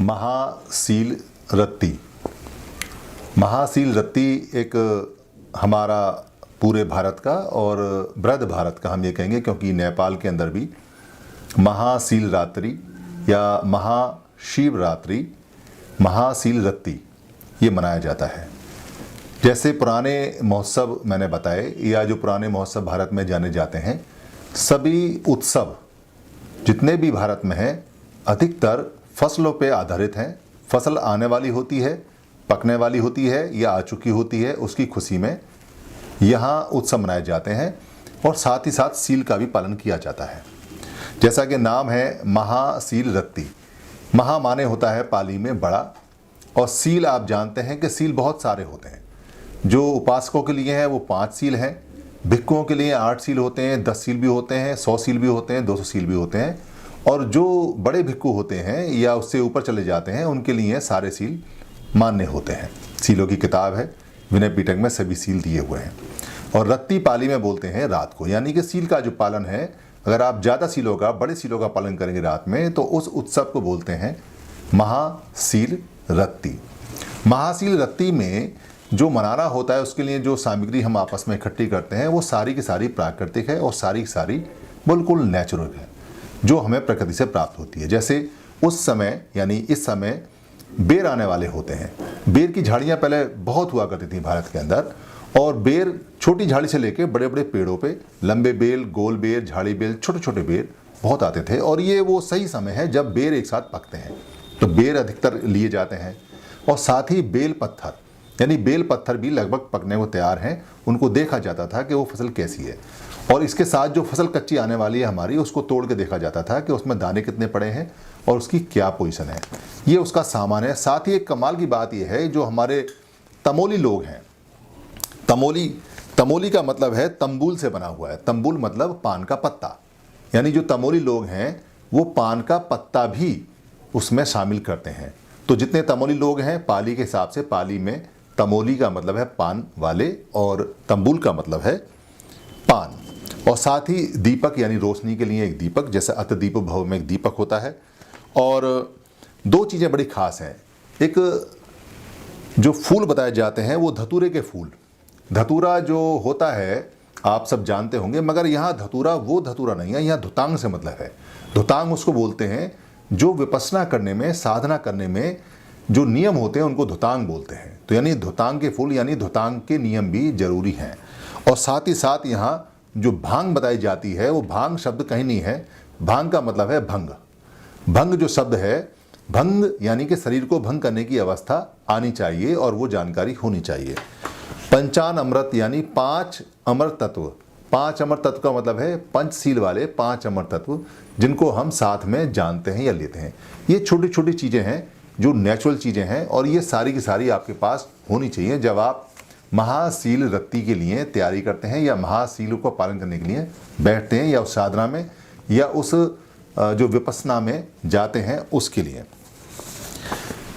महासील रत्ती। महासील रत्ती एक हमारा पूरे भारत का और बृहद भारत का हम ये कहेंगे, क्योंकि नेपाल के अंदर भी महासील रात्रि या महाशिवरात्रि, महासील रत्ती ये मनाया जाता है। जैसे पुराने महोत्सव मैंने बताए या जो पुराने महोत्सव भारत में जाने जाते हैं, सभी उत्सव जितने भी भारत में हैं अधिकतर फसलों पे आधारित हैं। फसल आने वाली होती है, पकने वाली होती है या आ चुकी होती है, उसकी खुशी में यहाँ उत्सव मनाए जाते हैं और साथ ही साथ सील का भी पालन किया जाता है। जैसा कि नाम है महासील रत्ती। महा माने होता है पाली में बड़ा, और सील आप जानते हैं कि सील बहुत सारे होते हैं। जो उपासकों के लिए हैं वो 5 सील हैं, भिक्षुओं के लिए 8 सील होते हैं, 10 सील भी होते हैं, 100 सील भी होते हैं, 200 सील भी होते हैं, और जो बड़े भिक्षु होते हैं या उससे ऊपर चले जाते हैं उनके लिए सारे सील मान्य होते हैं। सीलों की किताब है, विनय पिटक में सभी सील दिए हुए हैं। और रत्ती पाली में बोलते हैं रात को, यानी कि सील का जो पालन है, अगर आप ज़्यादा सीलों का, बड़े सीलों का पालन करेंगे रात में, तो उस उत्सव को बोलते हैं महासील रत्ती। महासील रत्ती में जो मनाना होता है उसके लिए जो सामग्री हम आपस में इकट्ठी करते हैं वो सारी की सारी प्राकृतिक है और सारी की सारी बिल्कुल नेचुरल है, जो हमें प्रकृति से प्राप्त होती है। जैसे उस समय यानी इस समय बेर आने वाले होते हैं। बेर की झाड़ियाँ पहले बहुत हुआ करती थी भारत के अंदर, और बेर छोटी झाड़ी से लेके बड़े बड़े पेड़ों पे लंबे बेल, गोल बेर, झाड़ी बेल, छोटे छोटे बेर बहुत आते थे। और ये वो सही समय है जब बेर एक साथ पकते हैं, तो बेर अधिकतर लिए जाते हैं। और साथ ही बेल पत्थर, यानी बेल पत्थर भी लगभग पकने को तैयार हैं, उनको देखा जाता था कि वो फसल कैसी है। और इसके साथ जो फसल कच्ची आने वाली है हमारी, उसको तोड़ के देखा जाता था कि उसमें दाने कितने पड़े हैं और उसकी क्या पोजीशन है। ये उसका सामान है। साथ ही एक कमाल की बात यह है, जो हमारे तमोली लोग हैं, तमोली का मतलब है तंबूल से बना हुआ है। तंबूल मतलब पान का पत्ता, यानी जो तमोली लोग हैं वो पान का पत्ता भी उसमें शामिल करते हैं। तो जितने तमोली लोग हैं पाली के हिसाब से, पाली में तमोली का मतलब है पान वाले और तंबूल का मतलब है पान। और साथ ही दीपक, यानी रोशनी के लिए एक दीपक, जैसे अतदीप भव में एक दीपक होता है। और 2 चीज़ें बड़ी खास हैं। एक जो फूल बताए जाते हैं वो धतूरे के फूल। धतूरा जो होता है आप सब जानते होंगे, मगर यहाँ धतूरा वो धतूरा नहीं है, यहाँ धुतांग से मतलब है। धुतांग उसको बोलते हैं जो विपස්සना करने में, साधना करने में जो नियम होते हैं उनको धुतांग बोलते हैं। तो यानी धुतांग के फूल, यानी धुतांग के नियम भी जरूरी हैं। और साथ ही साथ यहाँ जो भांग बताई जाती है, वो भांग शब्द कहीं नहीं है, भांग का मतलब है भंग। भंग जो शब्द है, भंग यानी कि शरीर को भंग करने की अवस्था आनी चाहिए और वो जानकारी होनी चाहिए। पंचान अमृत यानी 5 अमर तत्व। 5 अमर तत्व का मतलब है पंचशील वाले 5 अमर तत्व, जिनको हम साथ में जानते हैं या लेते हैं। ये छोटी छोटी चीज़ें हैं जो नेचुरल चीज़ें हैं, और ये सारी की सारी आपके पास होनी चाहिए जब आप महासील रत्ती के लिए तैयारी करते हैं या महासील को पालन करने के लिए बैठते हैं, या उस साधना में या उस जो विपස්සना में जाते हैं उसके लिए।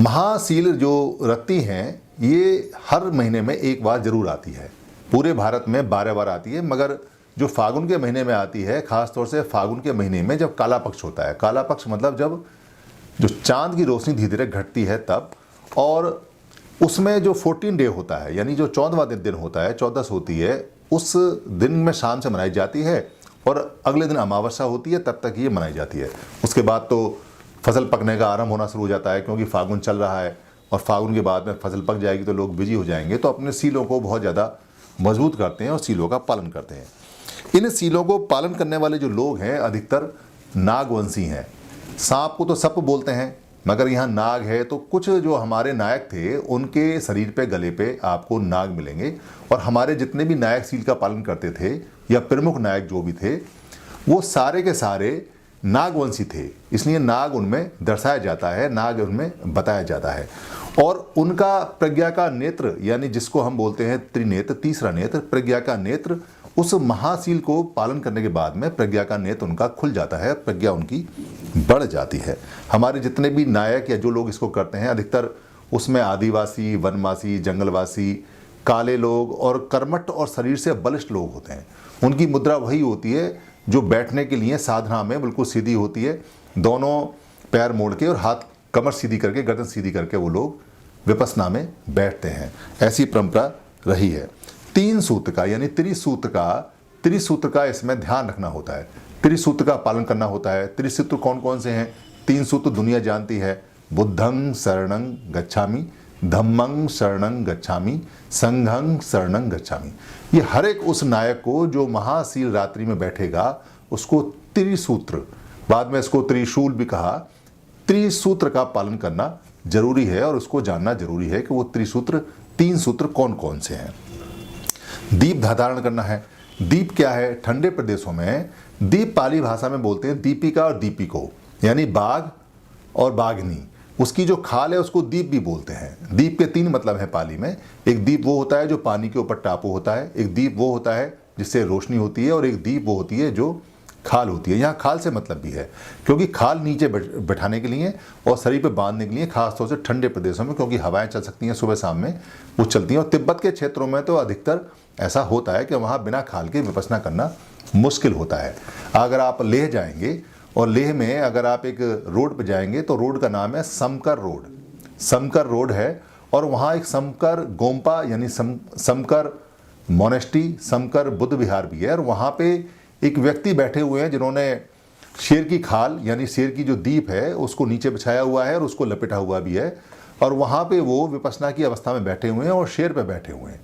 महासील जो रत्ती हैं ये हर महीने में एक बार जरूर आती है। पूरे भारत में 12 बार आती है, मगर जो फागुन के महीने में आती है, खास तौर से फागुन के महीने में जब काला पक्ष होता है। काला पक्ष मतलब जब जो चांद की रोशनी धीरे धीरे घटती है तब, और उसमें जो 14 डे होता है, यानी जो 14वां दिन होता है, 14 होती है, उस दिन में शाम से मनाई जाती है और अगले दिन अमावस्या होती है, तब तक ये मनाई जाती है। उसके बाद तो फसल पकने का आरंभ होना शुरू हो जाता है, क्योंकि फागुन चल रहा है और फागुन के बाद में फसल पक जाएगी तो लोग बिजी हो जाएंगे, तो अपने सीलों को बहुत ज़्यादा मजबूत करते हैं और सीलों का पालन करते हैं। इन सीलों को पालन करने वाले जो लोग हैं अधिकतर नागवंशी हैं। सांप को तो सप बोलते हैं, मगर यहाँ नाग है, तो कुछ जो हमारे नायक थे उनके शरीर पे, गले पे आपको नाग मिलेंगे। और हमारे जितने भी नायक सील का पालन करते थे या प्रमुख नायक जो भी थे, वो सारे के सारे नागवंशी थे, इसलिए नाग उनमें दर्शाया जाता है, नाग उनमें बताया जाता है। और उनका प्रज्ञा का नेत्र, यानी जिसको हम बोलते हैं त्रिनेत्र, तीसरा नेत्र, प्रज्ञा का नेत्र, उस महासील को पालन करने के बाद में प्रज्ञा का नेत्र उनका खुल जाता है, प्रज्ञा उनकी बढ़ जाती है। हमारे जितने भी नायक या जो लोग इसको करते हैं अधिकतर उसमें आदिवासी, वनवासी, जंगलवासी, काले लोग और कर्मठ और शरीर से बलिष्ठ लोग होते हैं। उनकी मुद्रा वही होती है जो बैठने के लिए साधना में बिल्कुल सीधी होती है, दोनों पैर मोड़ के और हाथ कमर सीधी करके, गर्दन सीधी करके वो लोग विपश्यना में बैठते हैं। ऐसी परंपरा रही है। 3 सूत्र का यानी त्रिसूत्र का इसमें ध्यान रखना होता है, त्रिसूत्र का पालन करना होता है। त्रिसूत्र कौन कौन से हैं? 3 सूत्र दुनिया जानती है, बुद्धं शरणं गच्छामि, धम्मं शरणं गच्छामि, संघं शरणं गच्छामि। ये हर एक उस नायक को जो महाशील रात्रि में बैठेगा उसको त्रिसूत्र, बाद में इसको त्रिशूल भी कहा, त्रिसूत्र का पालन करना जरूरी है और उसको जानना जरूरी है कि वो त्रिसूत्र 3 सूत्र कौन कौन से हैं। दीप धारण करना है। दीप क्या है? ठंडे प्रदेशों में दीप पाली भाषा में बोलते हैं दीपिका और दीपिको, यानी बाघ और बाघनी। उसकी जो खाल है उसको दीप भी बोलते हैं। दीप के 3 मतलब है पाली में। एक दीप वो होता है जो पानी के ऊपर टापू होता है, एक दीप वो होता है जिससे रोशनी होती है, और एक दीप वो होती है जो खाल होती है। यहाँ खाल से मतलब भी है क्योंकि खाल नीचे बैठाने के लिए और शरीर पे बांधने के लिए, खासतौर से ठंडे प्रदेशों में, क्योंकि हवाएं चल सकती हैं सुबह शाम में, वो चलती हैं। और तिब्बत के क्षेत्रों में तो अधिकतर ऐसा होता है कि वहाँ बिना खाल के विपश्यना करना मुश्किल होता है। अगर आप लेह जाएंगे और लेह में अगर आप एक रोड पर जाएंगे तो रोड का नाम है समकर रोड। समकर रोड है और वहाँ एक समकर गोम्पा यानी समकर मोनेस्ट्री, समकर बुद्ध विहार भी है। और वहाँ पे एक व्यक्ति बैठे हुए हैं जिन्होंने शेर की खाल यानी शेर की जो दीप है उसको नीचे बिछाया हुआ है और उसको लपेटा हुआ भी है, और वहाँ पे वो विपश्यना की अवस्था में बैठे हुए हैं और शेर पे बैठे हुए हैं।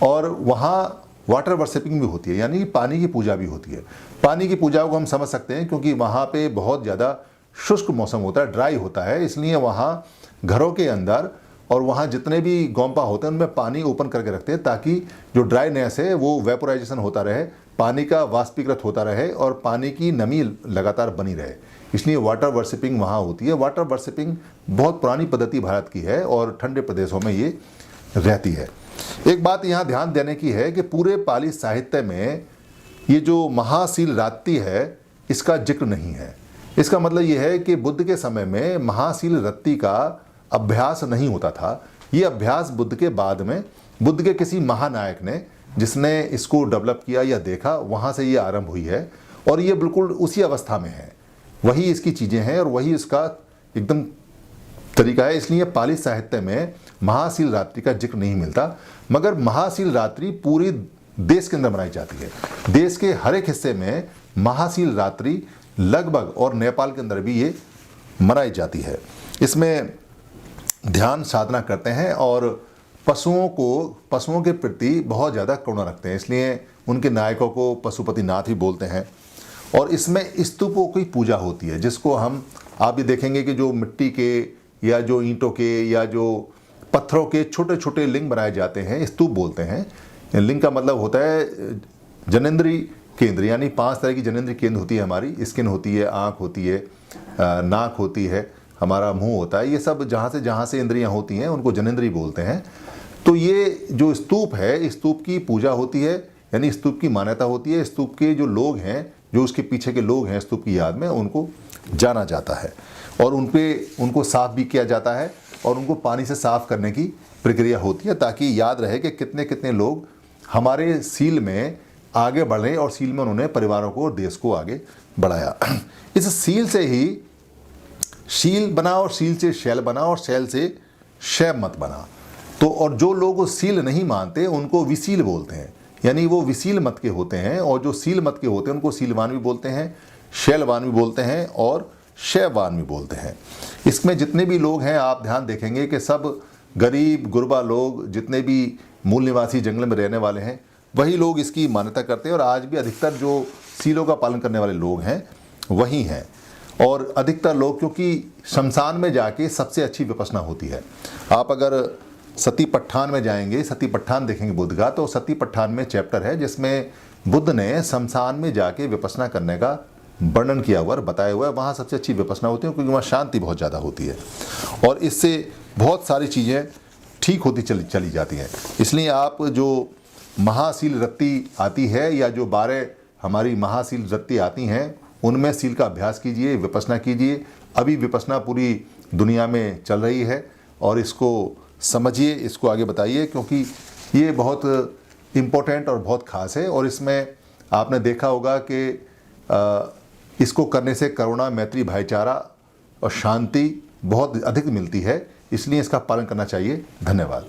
और वहाँ वाटर वर्शिपिंग भी होती है, यानी पानी की पूजा भी होती है। पानी की पूजा को हम समझ सकते हैं क्योंकि वहाँ पे बहुत ज़्यादा शुष्क मौसम होता है, ड्राई होता है, इसलिए वहाँ घरों के अंदर और वहाँ जितने भी गोम्पा होते हैं उनमें पानी ओपन करके रखते हैं ताकि जो ड्राईनेस है वो वेपोराइजेशन होता रहे, पानी का वाष्पीकृत होता रहे और पानी की नमी लगातार बनी रहे। इसलिए वाटर वर्शिपिंग वहाँ होती है। वाटर वर्शिपिंग बहुत पुरानी पद्धति भारत की है और ठंडे प्रदेशों में ये रहती है। एक बात यहाँ ध्यान देने की है कि पूरे पाली साहित्य में ये जो महाशील रात्रि है इसका जिक्र नहीं है। इसका मतलब ये है कि बुद्ध के समय में महाशील रात्रि का अभ्यास नहीं होता था। ये अभ्यास बुद्ध के बाद में बुद्ध के किसी महानायक ने, जिसने इसको डेवलप किया या देखा, वहाँ से ये आरंभ हुई है और ये बिल्कुल उसी अवस्था में है। वही इसकी चीज़ें हैं और वही इसका एकदम तरीका है। इसलिए पाली साहित्य में महाशील रात्रि का जिक्र नहीं मिलता, मगर महाशील रात्रि पूरी देश के अंदर मनाई जाती है। देश के हर एक हिस्से में महाशील रात्रि लगभग, और नेपाल के अंदर भी ये मनाई जाती है। इसमें ध्यान साधना करते हैं और पशुओं के प्रति बहुत ज़्यादा करुणा रखते हैं, इसलिए उनके नायकों को पशुपतिनाथ ही बोलते हैं। और इसमें स्तूपों की पूजा होती है, जिसको आप भी देखेंगे कि जो मिट्टी के या जो ईंटों के या जो पत्थरों के छोटे छोटे लिंग बनाए जाते हैं, स्तूप बोलते हैं। लिंग का मतलब होता है जनेंद्री केंद्र, यानी 5 तरह की जनेंद्री केंद्र होती है हमारी। स्किन होती है, आँख होती है, नाक होती है, हमारा मुंह होता है। ये सब जहाँ से इंद्रियाँ होती हैं उनको जनेंद्री बोलते हैं। तो ये जो स्तूप है, स्तूप की पूजा होती है, यानी स्तूप की मान्यता होती है। स्तूप के जो लोग हैं, जो उसके पीछे के लोग हैं स्तूप की याद में, उनको जाना जाता है और उनको साफ भी किया जाता है और उनको पानी से साफ करने की प्रक्रिया होती है ताकि याद रहे कि कितने कितने लोग हमारे सील में आगे बढ़े और सील में उन्होंने परिवारों को और देश को आगे बढ़ाया। इस सील से ही शील बना और शील से शैल बना और शैल से शैव मत बना। तो और जो लोग सील नहीं मानते उनको विशील बोलते हैं, यानी वो विशील मत के होते हैं। और जो सील मत के होते हैं उनको सीलवान भी बोलते हैं, शैलवान भी बोलते हैं और शैववान भी बोलते हैं। इसमें जितने भी लोग हैं आप ध्यान देखेंगे कि सब गरीब गुरबा लोग, जितने भी मूल निवासी जंगल में रहने वाले हैं, वही लोग इसकी मान्यता करते हैं। और आज भी अधिकतर जो सीलों का पालन करने वाले लोग हैं वही हैं। और अधिकतर लोग, क्योंकि शमशान में जाके सबसे अच्छी विपश्यना होती है। आप अगर सती पट्ठान में जाएंगे, सती पट्ठान देखेंगे बुद्ध का, तो सती पट्ठान में चैप्टर है जिसमें बुद्ध ने शमशान में जाके विपश्यना करने का वर्णन किया हुआ और बताया हुआ है। वहाँ सबसे अच्छी विपश्यना होती है क्योंकि वहाँ शांति बहुत ज़्यादा होती है और इससे बहुत सारी चीज़ें ठीक होती चली जाती हैं। इसलिए आप जो महाशील रात्रि आती है या जो 12 हमारी महाशील रात्रि आती हैं, उनमें सील का अभ्यास कीजिए, विपश्यना कीजिए। अभी विपश्यना पूरी दुनिया में चल रही है और इसको समझिए, इसको आगे बताइए, क्योंकि ये बहुत इम्पोर्टेंट और बहुत ख़ास है। और इसमें आपने देखा होगा कि इसको करने से करुणा, मैत्री, भाईचारा और शांति बहुत अधिक मिलती है, इसलिए इसका पालन करना चाहिए। धन्यवाद।